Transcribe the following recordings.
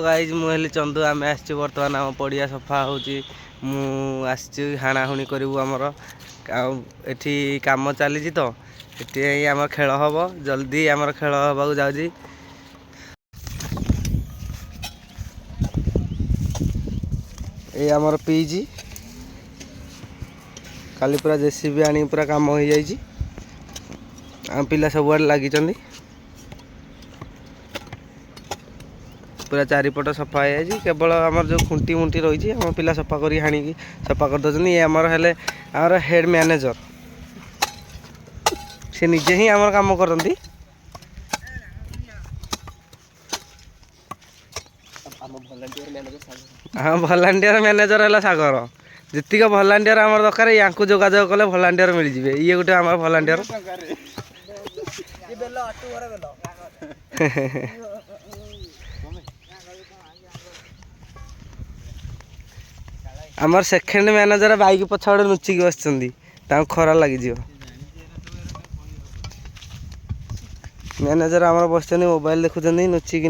Guys मुझे चंदू आम आस बर्तमान आम पड़िया सफा हो हाणाहुणी करूँ आमर एठी काम चली तो ये आम खेल हम जल्दी आमर खेल हवा जाऊँगी ये आमर पीजी काली पूरा जेसीबी आनी पूरा काम हो जाइए आम पिला सब लगी पूरा चारिपट सफा हो जाए केवल आमर जो खुंटी मुंटी रही आम पिला सफा कर हाणी सफा कर दौरान ये आमर हेले आमर हेड मैनेजर से निजे ही आमर काम करती हाँ भलांटियर मैनेजर है सागर जीतिक भलांटियर आमर दरकार या जोगाजोग कले भलांटियर मिल जाए ये गोटे आम भलांटियर आमर सेकेंड मैनेजर बाइक पछाड़े लुचिकी बस खरा लगी मैनेजर आमर बस मोबाइल देखुं लुचिकी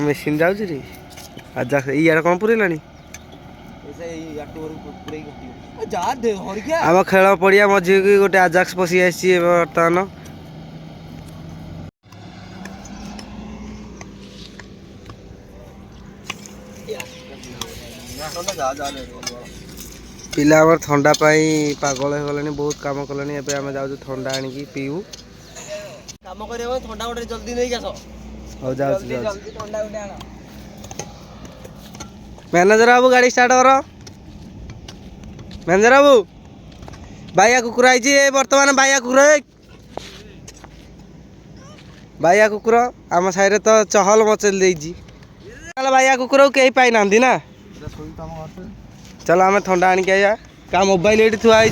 मेसीन जाऊँ रे आज इे कौन पुरेला आम खेल पड़िया मझी की गोटे आजाक्स पशि आसी बर्तमान पिला ठंडा पागल हो गले बहुत काम कले आम जाऊँ ठंडा आनिकी पीऊ काम कर ठंडा गोटे जल्दी नहीं आस मैनेजर बाबू गाड़ी स्टार्ट कर मैनेजर बाबू बाइया कुकुर आई बर्तमान बाइया कुकुर बाइया कुकुर आम साइड तो चहल मचल बाइया कुकुर कहीं पाई ना ना चलो आम ठंडा आनिक आया क्या मोबाइल ये थुआई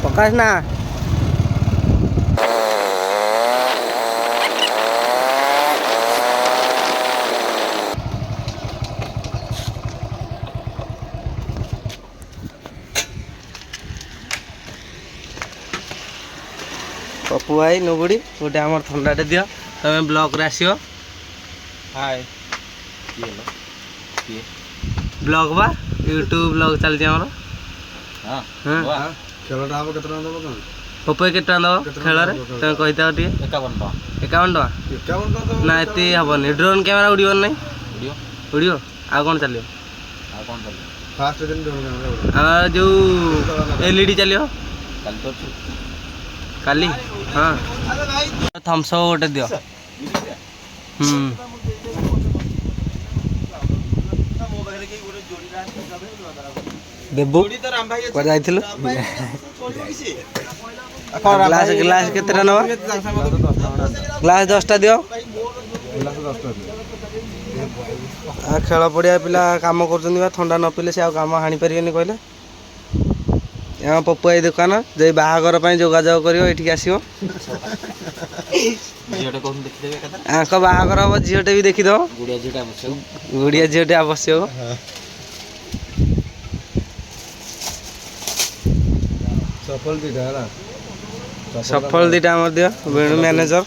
पकाश ना पप्पू भाई नुबुड़ी गोटे आम ठंडाटे दियो तुम ब्लॉक रे आसियो हाय ब्लॉग बा यूट्यूब ब्लॉग चलती आमर हाँ पप्पू के दब खेल तुम कही था 51 टका ना ये हेनी ड्रोन कैमेरा उड़न ना उड़ो आ कौन चलो जो एलईडी चलो काली हाँ थम्स अप गोटे दियो देबू जाइल ग्लास ग्लास के नवा ग्लास 10टा दियो खेल पड़िया पिला काम कर ठंडा न पीले से काम हाणी पारे कहले यहाँ पप्पू आई दुकान जो बाहागर जोगाजोग कर आसो बाहागर हम झीटे भी देखीद गुड़िया झीटे आवश्यक सफल दीटा दियो वेणु मैनेजर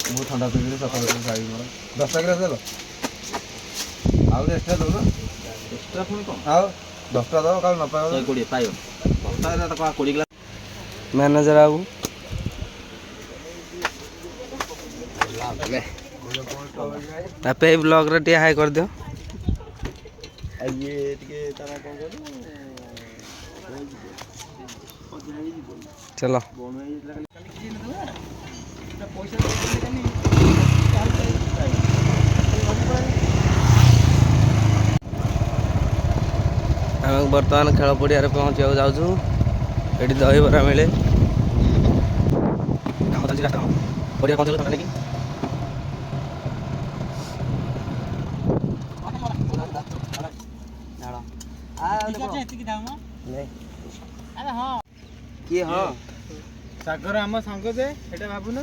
मैनेजर बाबू ब्लॉग रे हाई कर दियो चलो आम बर्तमान खेल पड़िया पहुँचा जाऊँ ये दहीबरा मिले बढ़िया कौन सा की किए हाँ सागर आम सांग जे एटा भाबुन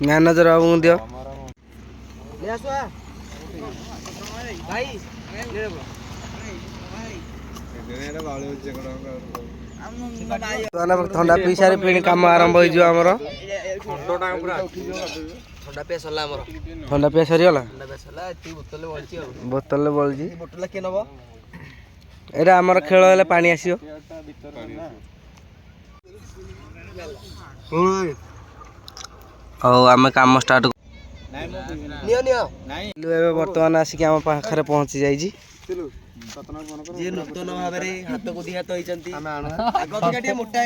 मैनेजर बाबू दियो थंडा पी सारे फिर कम आरंभ हो थंडा पिया सरीगला बोतल बलुची एटा आमर खेल हेले पानी आसियो आम कम स्टार्ट बर्तमान आसिक आम पाखे पहुंची जाइए जी नूतन भाव हाथ को दी हाथ होती मोटा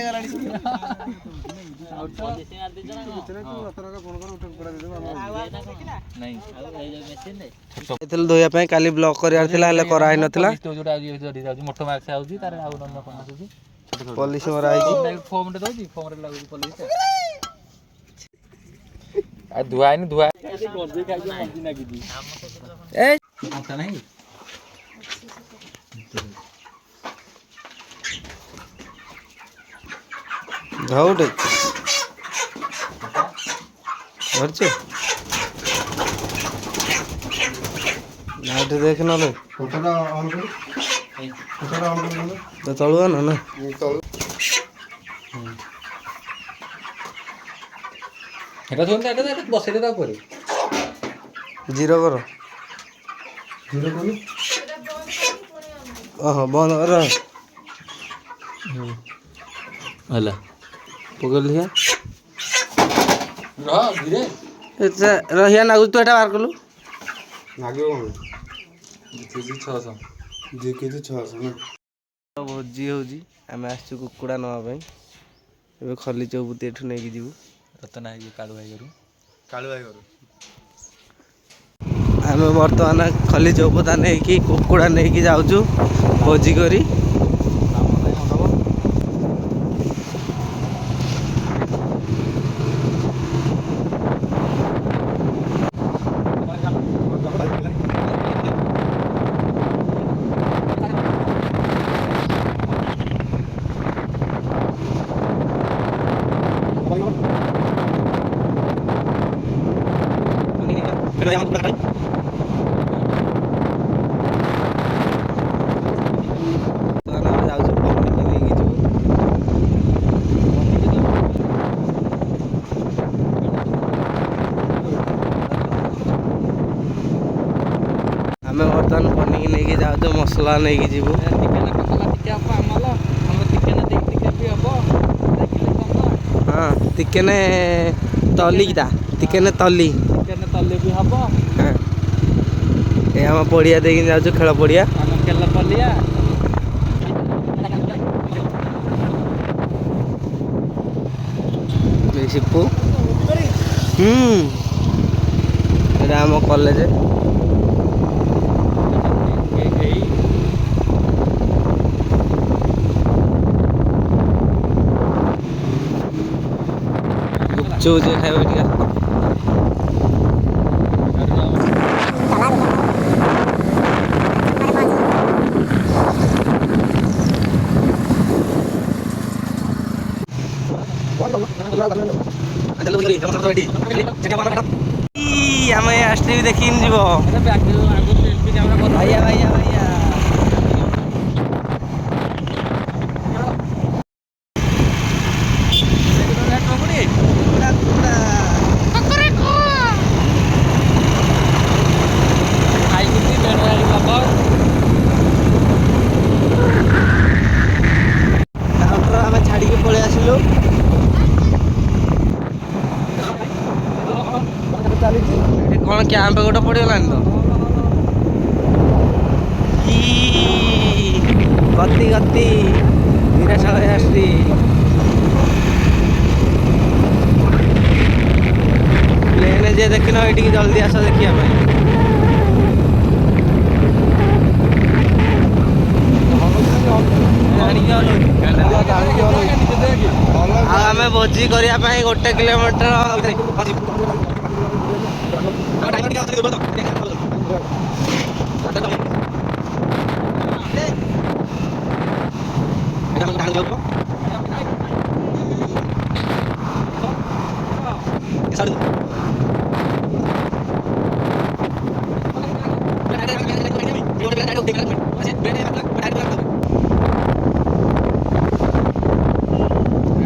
धोया काली ब्लॉक कराई नथिला पॉलिश मरा धुआ धुआ घाउटे देख ना तलुआ ना जीरो कर बंद कर पकड़ रहिया नागु तू एटा बाहर कलु भोजी हो आम आस कुकुड़ा नापी खली चौबुती एठू नहीं जीवु रतना कालू भाई आम बर्तमान खली चौबुता नहीं कुकुड़ा नहीं जाऊँ भोजी करी आम बर्तमान पनीर नहीं जाऊँ मसला नहीं जीवु हाँ चिकेन तलिटा चिकेन तली भी हम ये आम पड़िया देखिए जाऊँ खेल पड़िया खेल पड़िया सिपू आम कॉलेज गुपचुप जो खाइबा टिका आम आसली देखी जीव भैया भैया भैया छाड़ी पलि आसिलु कौन कैंप गोटे पड़गलानी तो गति गति निराशा आसली प्लेन जे देखिन ये जल्दी आस देखिया ଆମେ ଭୋଜି କରିବା ପାଇଁ 1 କିଲୋମିଟର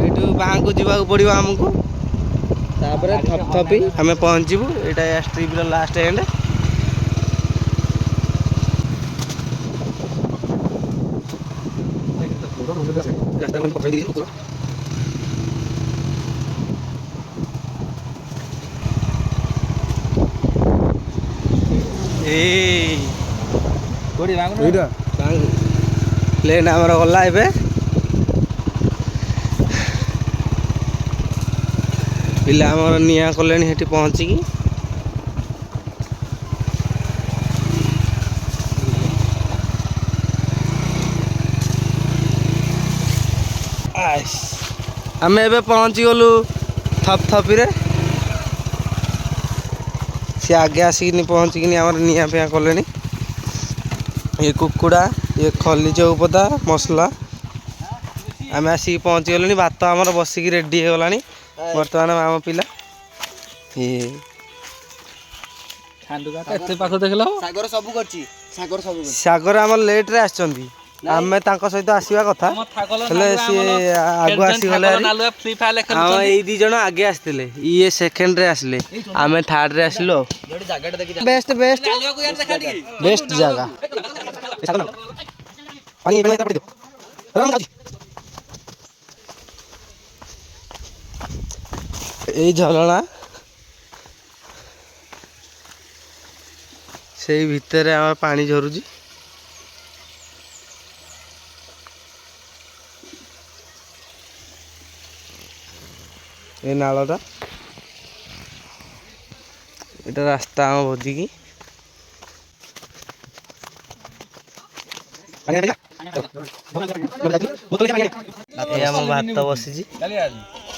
ଏଇଠୁ ବାହାକୁ ଯିବାକୁ ପଡ଼ିବ ଆମକୁ ତାପରେ ଥପଥପି ଆମେ ପହଞ୍ଚିବୁ ଏଇଟା ଟ୍ରିପ୍ର ଲାଷ୍ଟ ଏଣ୍ଡ ପ୍ଲେନ୍ ଆମର ଗଲା ଏବେ ପିଲା ଆମର ନିଆଁ କଲେଣି ସେଠି ପହଞ୍ଚିକି ଆମେ ଏବେ ପହଞ୍ଚିଗଲୁ ଥପଥପିରେ ସେ ଆଗେ ଆସିକିନି ପହଞ୍ଚିକିନି ଆମର ନିଆଁ ପିଆଁ କଲେଣି ये कुकुड़ा ये खली चौपदा मसला आम आसिक पहुँचीगले भात आमर बसिक रेडी हो गला बर्तमान आम पिला सागर आम लेट्रे आम सहित आसवा कथा सी आगु आसीगले दी जन आगे आसते ये सेकेंड रे आसले आम थर्ड रे आसलु बेस्ट बेस्ट बेस्ट जगह ये झरणा से भितर आम पानी झरुची ये नालटा ये रास्ता आम भोजी की भात बसी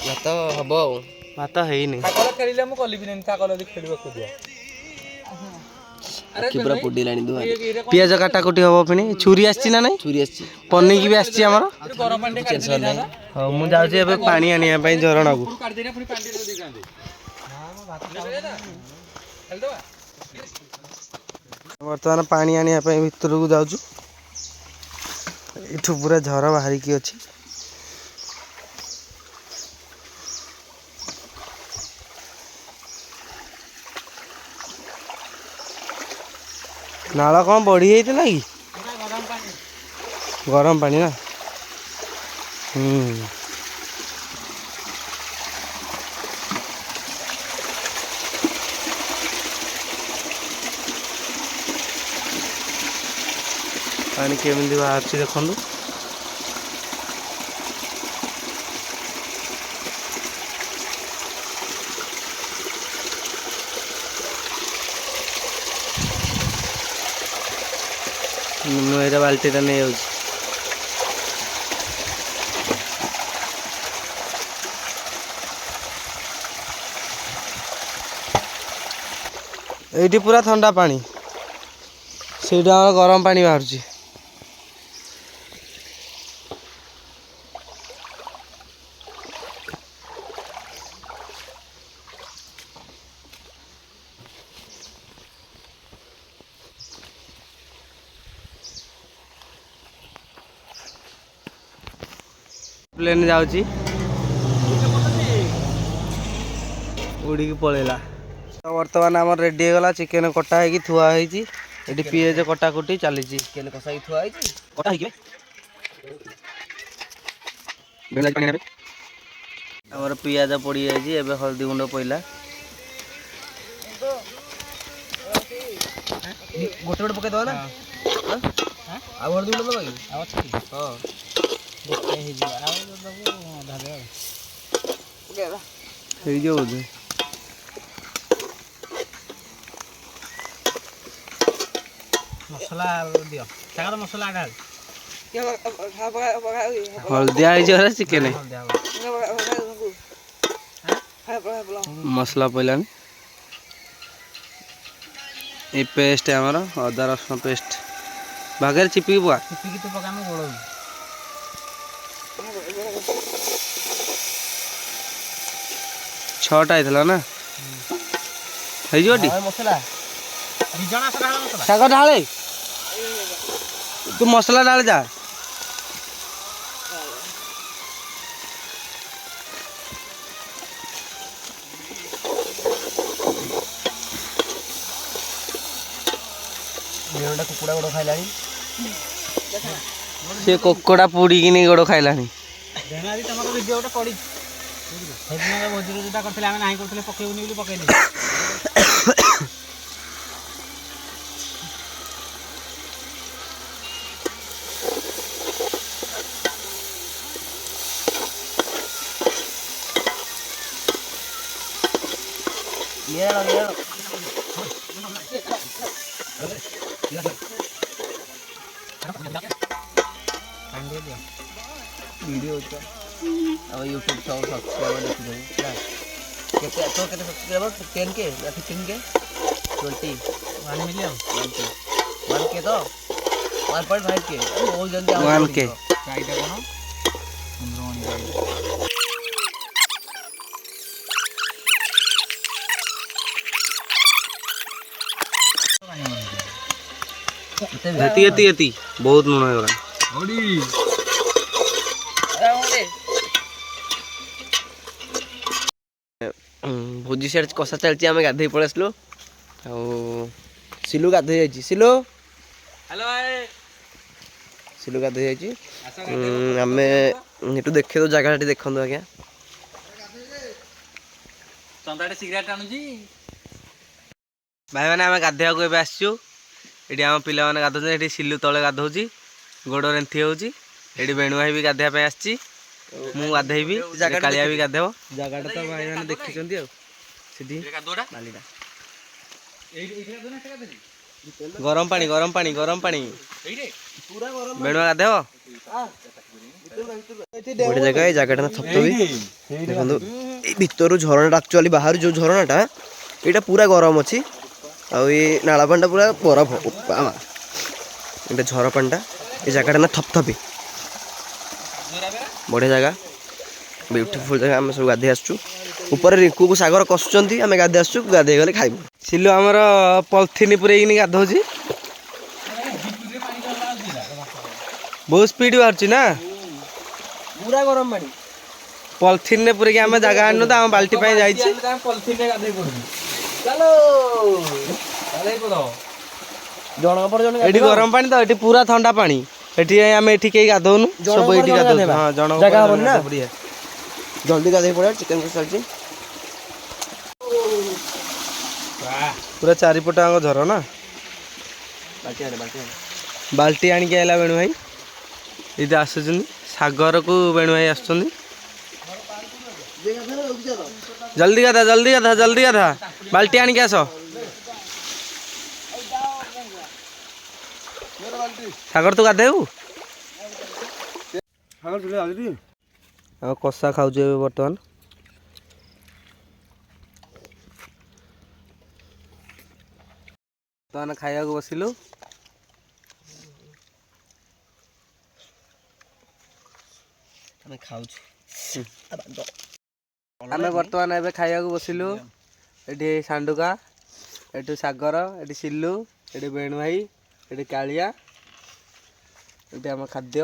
भात हम भात है पियाज काटाकुटी हम पुणी छुरी आसी ना छुरी पनीर भी आसी मुझे जाऊँ पानी आने झरणा को बर्तमान पानी आने भीतर को जाऊँ इठू पूरा झर बाहरिकी अच्छी नाला कौन बढ़ी जाता कि गरम पानी ना पानी केमी बाहर देखु मुझे बाल्टीटा नहीं जाऊँ ये पूरा ठंडा पानी से गरम पानी बाहर प्लेन जाऊँगी उड़ी पलैला तो बर्तमान आम रेडी होगा चिकेन कटा है थुआ है पीएज कटाकुटी चली चिकेन कषा थुआ आमर पियाज पड़ जाए हल्दी गुंड पड़ा गोटे गोटे पकईदे ना हल्दी गुंड दबा बोधे मसला दियो सागर मसला डाल हल्दिया चिकेन मसला पड़लानी ये पेस्ट है हमारा अदा रसुण पेस्ट भागे चिपिकी बुआ चिपिकी तो पका में गोड़ छटा है ना मसला दिजना मसला सागर ढाले तू मसला डाल जा कुकुड़ा गोड़ खाइलानी से कुकुड़ा पोड़ी गोड़ खाइलानी देना तमर वीडियो गोटे पड़ी सेदिन भोजी जोटा करथिले आमे नाही करथिले पकेउनी बोली पकेइली ये वीडियो अब यूट्यूब सब सब्सक्राइबर देखि केते तो केते सब्सक्राइबर 10 के या 15 के 20 1 मिलियन 1 के तो 1.5 के बहुत जल्दी 1 के चाइटा कोन 15 यति बहुत लुण हो भोजी सेट कषा चलती आम गाधे पड़े आसलु सिलु गाधे जाइए सिलु हेलो सिलु गाधे जाइए आम एटू देखे तो जगह देखु आज्ञा भाई मैंने आम गाधेवा आसचु ये आम पिला मैंने गाधो ये सिलु तले गाधौची गोड़ रेंथी होची ये बेणु भाई भी गाधेवा आसची मु गाधेबी कालिया भी गाधेव जगह तो भाई मैंने देखी गरम पानी गरम पानी गरम पानी बेणुआ गाधेव गोटे जगह जगह थपथपी देखो भीतर झरणा एक्चुअली बाहर जो झरणाटा यहाँ पूरा गरम अच्छी नाला पानी पूरा बरफ ये झर पानी ये जगह ना थपथपी बढ़िया जगह ब्यूटीफुल जगह आम सब गाधे आसचु ऊपर रिंकू को सागर कसुंच आम गाधे आसचु गाधे गले खाइबू सिलु आमर पॉलिथिन पूरे गाधौची बहुत स्पीड बाहर ना पूरा गरम पानी पॉलिथिन पूरे आम जगह आनु तो आम बाल्टी जाइए गरम पानी तो ये पूरा ठंडा पानी आम ये कहीं गाधौनु सब ये गाधो जल्दी गाधे पड़ा चिकन कषा पूरा चारिपट आग झर ना बाल्टी आणिक आला बेणु भाई ये आसुच्च सागर को बेणु भाई आस जल्दी गाधा जल्दी गाधा जल्दी गाधा बाल्टी आणिक आस सागर तू गाधेबू कषा खाऊ बर्तमान बर्तमान खाया बसिलु आम बर्तमान ए खाया बसिलु ये सांडुका ये सागर ये सिलु ये बेणु भाई ये कालिया ये आम खाद्य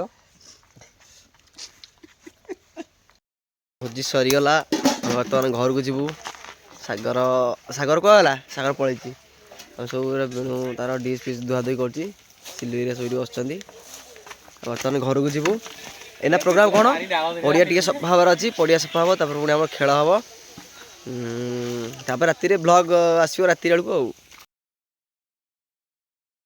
भोजी सरीगला बर्तमान घर को जीवु सागर सागर कहला सागर पलि सब बेणु तार डिश फिश धुआधुई कर सिलुई सब बस बर्तमान घर को जीवु एना प्रोग्राम कौन पड़िया टी सफा हबार अच्छी पड़िया सफा हम पुणी आम खेल हम राति ब्लॉग आसो राति बेलू।